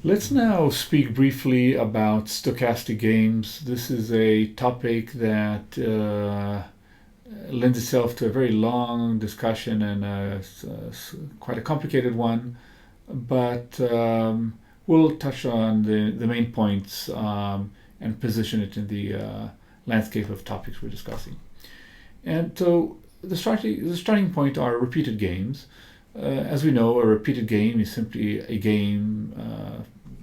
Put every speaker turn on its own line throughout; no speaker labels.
Let's now speak briefly about stochastic games. This is a topic that lends itself to a very long discussion and quite a complicated one, but we'll touch on the main points and position it in the landscape of topics we're discussing. And so the starting point are repeated games. As we know, a repeated game is simply a game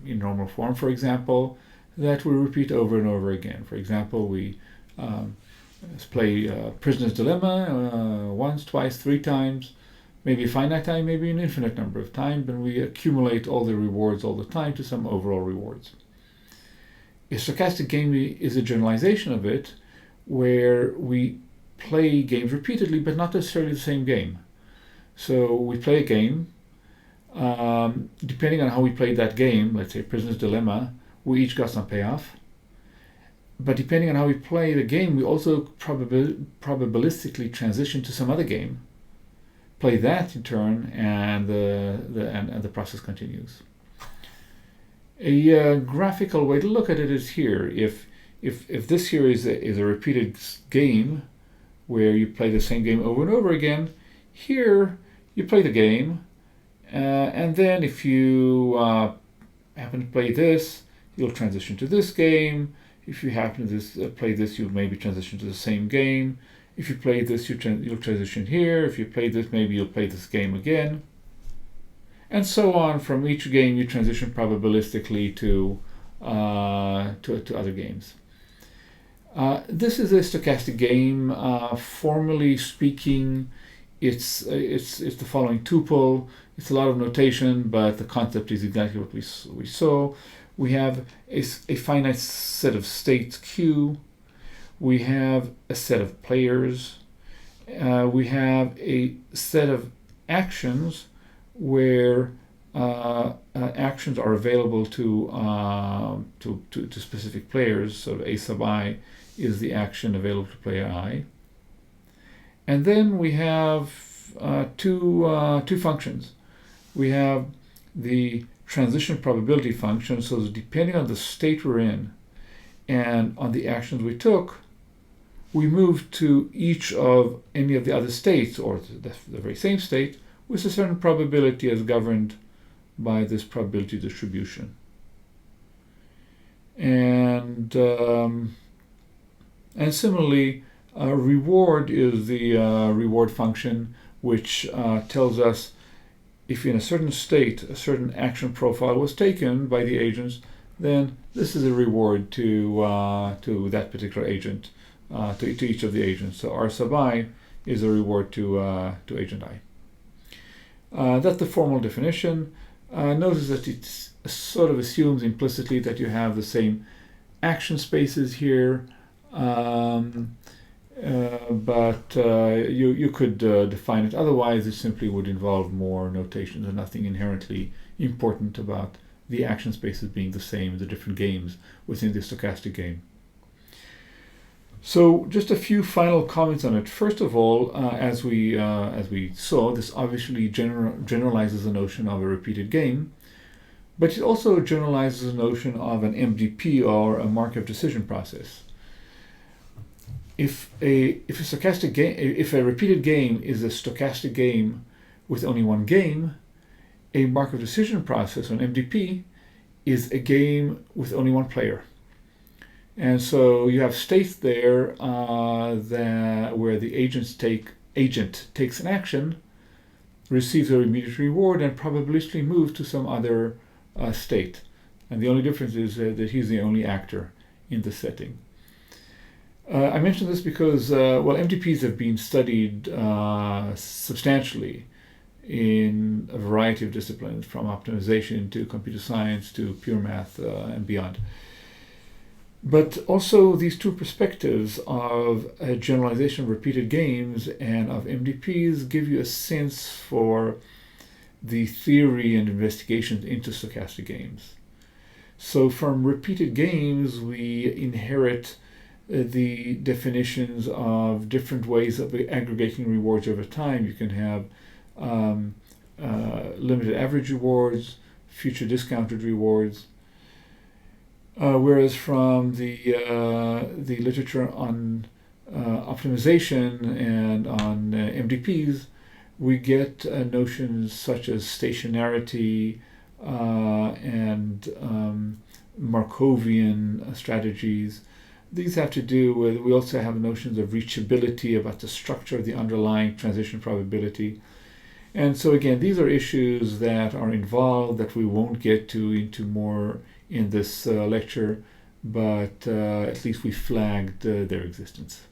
in normal form, for example, that we repeat over and over again. For example, we play Prisoner's Dilemma once, twice, three times, maybe a finite time, maybe an infinite number of times, and we accumulate all the rewards all the time to some overall rewards. A stochastic game is a generalization of it, where we play games repeatedly, but not necessarily the same game. So we play a game. Depending on how we played that game, let's say Prisoner's Dilemma, we each got some payoff. But depending on how we play the game, we also probabilistically transition to some other game, play that in turn, and the process continues. A graphical way to look at it is here. If this here is a repeated game where you play the same game over and over again, here you play the game, and then if you happen to play this, you'll transition to this game. If you happen to play this, you'll maybe transition to the same game. If you play this, you'll transition here. If you play this, maybe you'll play this game again. And so on. From each game, you transition probabilistically to other games. This is a stochastic game. Formally speaking, it's the following tuple. It's a lot of notation, but the concept is exactly what we saw. We have a finite set of states Q. We have a set of players. We have a set of actions where actions are available to specific players. So A sub I is the action available to player I. And then we have two functions. We have the transition probability function, so depending on the state we're in and on the actions we took, we move to each of any of the other states, or the very same state, with a certain probability as governed by this probability distribution. And similarly, reward is the reward function, which tells us if in a certain state a certain action profile was taken by the agents, then this is a reward to that particular agent, to each of the agents. So R sub I is a reward to agent I. That's the formal definition. Notice that it sort of assumes implicitly that you have the same action spaces here. But you could define it otherwise. It simply would involve more notations and nothing inherently important about the action spaces being the same in the different games within the stochastic game. So just a few final comments on it. First of all, as we saw, this obviously generalizes the notion of a repeated game, but it also generalizes the notion of an MDP, or a Markov decision process. If a repeated game is a stochastic game with only one game, a Markov decision process, or an MDP, is a game with only one player. And so you have states there where the agent takes an action, receives a immediate reward, and probabilistically moves to some other state. And the only difference is that he's the only actor in the setting. I mention this because, MDPs have been studied substantially in a variety of disciplines, from optimization to computer science to pure math and beyond. But also these two perspectives of a generalization of repeated games and of MDPs give you a sense for the theory and investigations into stochastic games. So from repeated games, we inherit the definitions of different ways of aggregating rewards over time. You can have limited average rewards, future discounted rewards. Whereas from the literature on optimization and on MDPs, we get notions such as stationarity and Markovian strategies. These have to do with, we also have notions of reachability, about the structure of the underlying transition probability. And so again, these are issues that are involved that we won't get into more in this lecture, but at least we flagged their existence.